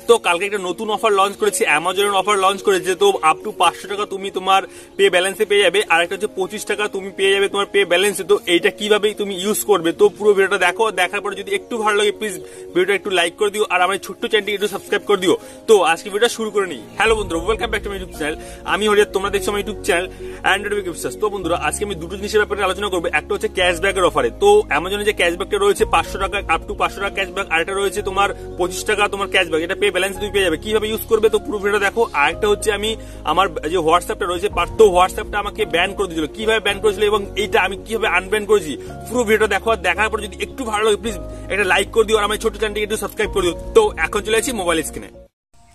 তো কালকে একটা নতুন অফার লঞ্চ করেছি, অ্যামাজনের অফার লঞ্চ করেছে। তো আপ টু 500 টাকা তুমি তোমার পে ব্যালেন্সে পেয়ে যাবে, আর একটা হচ্ছে 25 টাকা তুমি পেয়ে যাবে তোমার পে ব্যালেন্সে। তো এইটা কিভাবে তুমি ইউজ করবে, তো পুরো ভিডিওটা দেখো। দেখার পরে যদি একটু ভালো লাগে প্লিজ ভিডিওটা একটু লাইক করে দিও, আর আমার ছোট্ট চ্যানেলটি একটু সাবস্ক্রাইব করে দিও। তো আজকে ভিডিওটা শুরু করে নিই। হ্যালো বন্ধুরা, welcome back to my YouTube channel. আমি হরিয়াত, তোমরা দেখছো আমার ইউটিউব চ্যানেল অ্যান্ড্রয়েডাপক বিশ্বাস। তো বন্ধুরা, আজকে আমি দুটো জিনিসের ব্যাপারে আলোচনা করবো। একটা হচ্ছে ক্যাশব্যাকের অফারে। তো অ্যামাজনে যে ক্যাশব্যাকটা রয়েছে 500 টাকা, আপ টু 500 টাকা ক্যাশব্যাক, আর একটা রয়েছে তোমার 25 টাকা তোমার ক্যাশব্যাক। এটা পে ব্যালেন্স তুমি পেয়ে যাবে, কিভাবে ইউজ করবে তো পুরো ভিডিও দেখো। আর একটা হচ্ছে আমি আমার যে হোয়াটসঅ্যাপটা রয়েছে, তো হোয়াটসঅ্যাপটা আমাকে ব্যান করে দিয়েছিল, কিভাবে ব্যান করেছিল এবং এইটা আমি কিভাবে আনব্যান করেছি, পুরো ভিডিওটা দেখো। আর দেখার পর যদি একটু ভালো লাগে প্লিজ একটা লাইক করে দিও, আর আমার ছোট চ্যানেলটিকে একটু সাবস্ক্রাইব করে দিও। তো এখন চলে আসি মোবাইল স্ক্রিনে।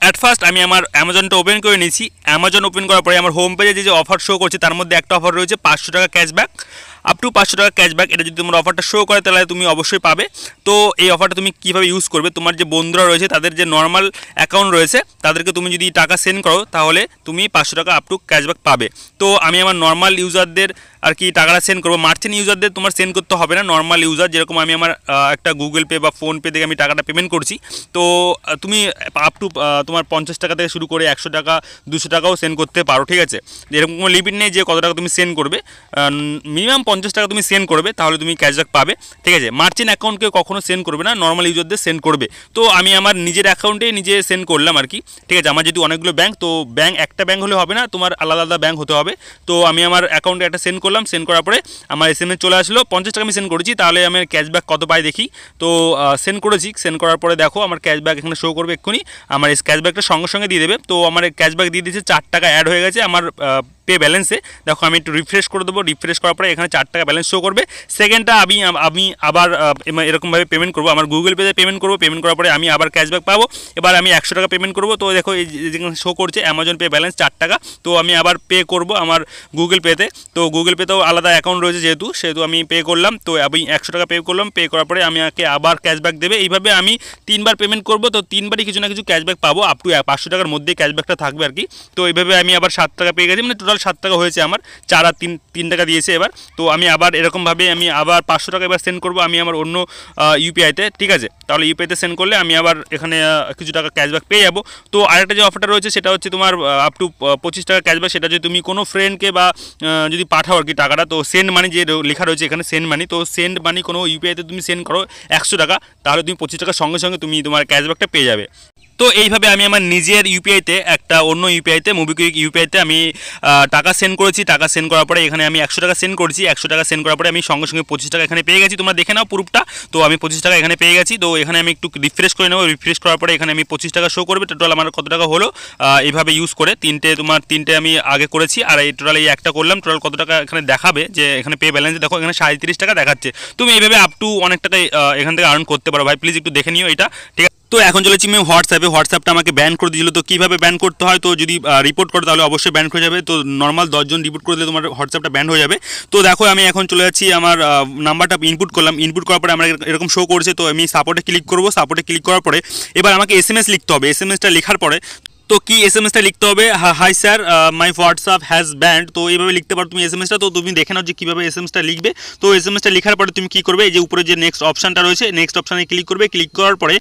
অ্যাট ফার্স্ট আমি আমার অ্যামাজনটা ওপেন করে নিয়েছি। অ্যামাজন ওপেন করার পরে আমার হোম পেজে যে অফার শো করছে তার মধ্যে একটা অফার রয়েছে 500 টাকা ক্যাশব্যাক, আপ টু 500 টাকা ক্যাশব্যাক। এটা যদি তোমার অফারটা শো করে তাহলে তুমি অবশ্যই পাবে। তো এই অফারটা তুমি কীভাবে ইউজ করবে, তোমার যে বন্ধুরা রয়েছে তাদের যে নর্মাল অ্যাকাউন্ট রয়েছে তাদেরকে তুমি যদি টাকা সেন্ড করো তাহলে তুমি 500 টাকা আপ টু ক্যাশব্যাক পাবে। তো আমি আমার নর্মাল ইউজারদের আর কি টাকাটা সেন্ড করবো, মার্চেন্ট ইউজারদের তোমার সেন্ড করতে হবে না। নর্মাল ইউজার যেরকম আমি আমার একটা গুগল পে বা ফোনপে থেকে আমি টাকাটা পেমেন্ট করছি, তো তুমি আপ টু তোমার 50 টাকা থেকে শুরু করে 100 টাকা 200 টাকাও সেন্ড করতে পারো, ঠিক আছে। এরকম কোনো লিমিট নেই যে কত টাকা তুমি সেন্ড করবে, মিনিমাম 50 টাকা তুমি সেন্ড করবে তাহলে তুমি ক্যাশব্যাক পাবে, ঠিক আছে। মার্চেন্ট অ্যাকাউন্টকে কখনো সেন্ড করবে না, নর্মাল ইউজারদের সেন্ড করবে। তো আমি আমার নিজের অ্যাকাউন্টে নিজে সেন্ড করলাম আর কি, ঠিক আছে। আমার যেহেতু অনেকগুলো ব্যাঙ্ক, তো ব্যাঙ্ক একটা ব্যাঙ্ক হলে হবে না, তোমার আলাদা আলাদা ব্যাঙ্ক হতে হবে। তো আমি আমার অ্যাকাউন্টে একটা সেন্ড করলাম, সেন্ড করার পরে আমার SMS চলে আসলো 50 টাকা আমি সেন্ড করেছি, তাহলে আমি ক্যাশব্যাক কত পাই দেখি। তো সেন্ড করেছি, সেন্ড করার পরে দেখো আমার ক্যাশব্যাক এখানে শো করবে এক্ষুনি, আমার এই ক্যাশব্যাকটা সঙ্গে সঙ্গে দিয়ে দেবে। তো আমার ক্যাশব্যাক দিয়ে দিয়েছে 4 টাকা অ্যাড হয়ে গেছে আমার পে ব্যালেন্সে। দেখো আমি একটু রিফ্রেশ করে দেবো, রিফ্রেশ করার পরে এখানে 4 টাকা ব্যালেন্স শো করবে। সেকেন্ডটা আমি আবার এরকমভাবে পেমেন্ট করবো, আমার গুগল পেতে পেমেন্ট করবো। পেমেন্ট করার পরে আমি আবার ক্যাশব্যাক পাবো। এবার আমি 100 টাকা পেমেন্ট করবো। তো দেখো এই যেখানে শো করছে অ্যামাজন পে ব্যালেন্স 4 টাকা। তো আমি আবার পে করবো আমার গুগল পেতে। তো গুগল পেতেও আলাদা অ্যাকাউন্ট রয়েছে সেহেতু আমি পে করলাম। তো আমি 100 টাকা পে করলাম, পে করার পরে আমাকে আবার ক্যাশব্যাক দেবে। এইভাবে আমি 3বার পেমেন্ট করবো, তো 3বারই কিছু না কিছু ক্যাশব্যাক পাবো, আপ টু 500 টাকার মধ্যেই ক্যাশব্যাকটা থাকবে আর কি। তো এইভাবে আমি আবার 7 টাকা পেয়ে গেছি, মানে টোটাল 7 টাকা হয়েছে আমার, 4 আর 3 টাকা দিয়েছে এবার। তো আমি আবার এরকমভাবে আমি আবার 500 টাকা এবার সেন্ড করবো আমি আমার অন্য ইউপিআইতে, ঠিক আছে। তাহলে ইউপিআইতে সেন্ড করলে আমি আবার এখানে কিছু টাকা ক্যাশব্যাক পেয়ে যাবো। তো আরেকটা যে অফারটা রয়েছে সেটা হচ্ছে তোমার আপ টু 25 টাকা ক্যাশব্যাক। সেটা যদি তুমি কোনো ফ্রেন্ডকে বা যদি পাঠাও আর কি টাকাটা, তো সেন্ড মানি যে লেখা রয়েছে এখানে সেন্ড মানি, তো সেন্ড মানি কোনো ইউপিআইতে তুমি সেন্ড করো 100 টাকা, তাহলে তুমি 25 টাকার সঙ্গে সঙ্গে তুমি তোমার ক্যাশব্যাকটা পেয়ে যাবে। তো এইভাবে আমি আমার নিজের ইউপিআইতে একটা অন্য ইউপিআইতে মোবিকুইক ইউপিআইতে আমি টাকা সেন্ড করেছি। টাকা সেন্ড করার পরে এখানে আমি 100 টাকা সেন্ড করেছি। 100 টাকা সেন্ড করার পরে আমি সঙ্গে সঙ্গে 25 টাকা এখানে পেয়ে গেছি। তোমরা দেখে নাও প্রুফটা। তো আমি 25 টাকা এখানে পেয়ে গেছি। তো এখানে আমি একটু রিফ্রেশ করে নেবো, রিফ্রেশ করার পরে এখানে আমি 25 টাকা শো করবে। টোটাল আমার কত টাকা হলো এইভাবে ইউজ করে তিনটে আমি আগে করেছি, আর এই টোটাল এই একটা করলাম। টোটাল কত টাকা এখানে দেখাবে যে এখানে পে ব্যালেন্স দেখো এখানে 37 টাকা দেখাচ্ছে। তুমি এইভাবে আপ টু অনেক টাকা এখান থেকে আর্ন করতে পারো ভাই, প্লিজ একটু দেখে নিও এটা, ঠিক আছে। তো এখন চলেছি আমি হোয়াটসঅ্যাপটা আমাকে ব্যান করে দিয়েছিল। তো কীভাবে ব্যান করতে হয়, তো যদি রিপোর্ট করো তাহলে অবশ্যই ব্যান হয়ে যাবে। তো নর্মাল 10 জন রিপোর্ট করে দিলে তোমার হোয়াটসঅ্যাপটা ব্যান হয়ে যাবে। তো দেখো আমি এখন চলে যাচ্ছি, আমার নাম্বারটা ইনপুট করলাম। ইনপুট করার পরে আমার এরকম শো করছে। তো আমি সাপোর্টে ক্লিক করবো। সাপোর্টে ক্লিক করার পরে এবার আমাকে SMS লিখতে হবে। SMSটা লেখার পরে তো কি SMSটা লিখতে হবে, hi sir my WhatsApp has band. তো এইভাবে লিখতে পারো তুমি SMSটা। তো তুমি দেখে নাও যে কীভাবে SMSটা লিখবে। তো SMSটা লেখার পরে তুমি কী করবে, এই যে উপরে যে নেক্সট অপশানটা রয়েছে, নেক্সট অপশানে ক্লিক করবে। ক্লিক করার পরে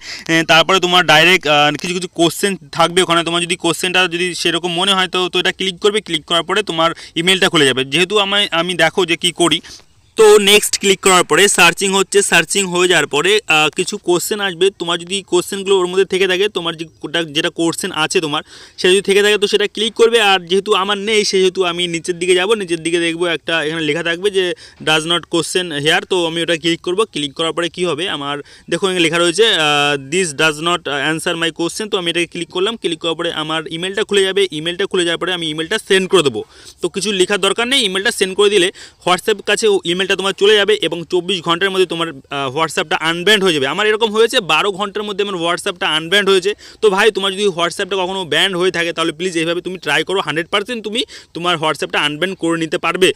তারপরে তোমার ডাইরেক্ট কিছু কিছু কোশ্চেন থাকবে ওখানে। তোমার যদি কোশ্চেনটা যদি সেরকম মনে হয় তো এটা ক্লিক করবে। ক্লিক করার পরে তোমার ইমেলটা খুলে যাবে। যেহেতু আমি দেখো যে কী করি। তো নেক্সট ক্লিক করার পরে সার্চিং হচ্ছে, সার্চিং হয়ে যাওয়ার পরে কিছু কোশ্চেন আসবে। তোমার যদি কোশ্চেনগুলো ওর মধ্যে থেকে থাকে, তোমার যেটা কোশ্চেন আছে তোমার সেটা যদি থেকে থাকে তো সেটা ক্লিক করবে। আর যেহেতু আমার নেই সেহেতু আমি নিচের দিকে যাব, নিচের দিকে দেখবো একটা এখানে লেখা থাকবে যে ডাজ নট কোশ্চেন হেয়ার। তো আমি ওটা ক্লিক করব। ক্লিক করার পরে কী হবে, আমার দেখো এখানে লেখা রয়েছে this does not answer my question. তো আমি এটাকে ক্লিক করলাম। ক্লিক করার পরে আমার ইমেলটা খুলে যাবে। ইমেলটা খুলে যাওয়ার পরে আমি ইমেলটা সেন্ড করে দেবো। তো কিছু লেখার দরকার নেই, ইমেলটা সেন্ড করে দিলে হোয়াটসঅ্যাপ কাছে ইমেল তোমার চলে যাবে এবং 24 ঘন্টার মধ্যে তোমার হোয়াটসঅ্যাপটা আনব্যান্ড হয়ে যাবে। আমার এরকম হয়েছে 12 ঘন্টার মধ্যে আমার হোয়াটসঅ্যাপটা আনব্যান্ড হয়েছে। তো ভাই তোমার যদি হোয়াটসঅ্যাপটা কখনো ব্যান্ড হয়ে থাকে তাহলে প্লিজ এইভাবে তুমি ট্রাই করো, 100% তুমি তোমার হোয়াটসঅ্যাপটা আনব্যান্ড করে নিতে পারবে।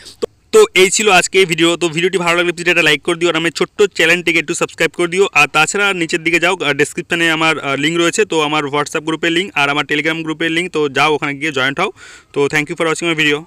তো এই ছিল আজকে এই ভিডিও। তো ভিডিওটি ভালো লাগলে প্লিজ একটা লাইক করে দিও, আর আমার ছোট্ট চ্যানেলটিকে একটু সাবস্ক্রাইব করে দিও। আর তাছাড়া নিচের দিকে যাও, ডেসক্রিপশনে আমার লিঙ্ক রয়েছে। তো আমার হোয়াটসঅ্যাপ গ্রুপের লিঙ্ক আর আমার টেলিগ্রাম গ্রুপের লিঙ্ক, তো যাও ওখানে গিয়ে জয়েন্ট হও। তো thank you for watching my video.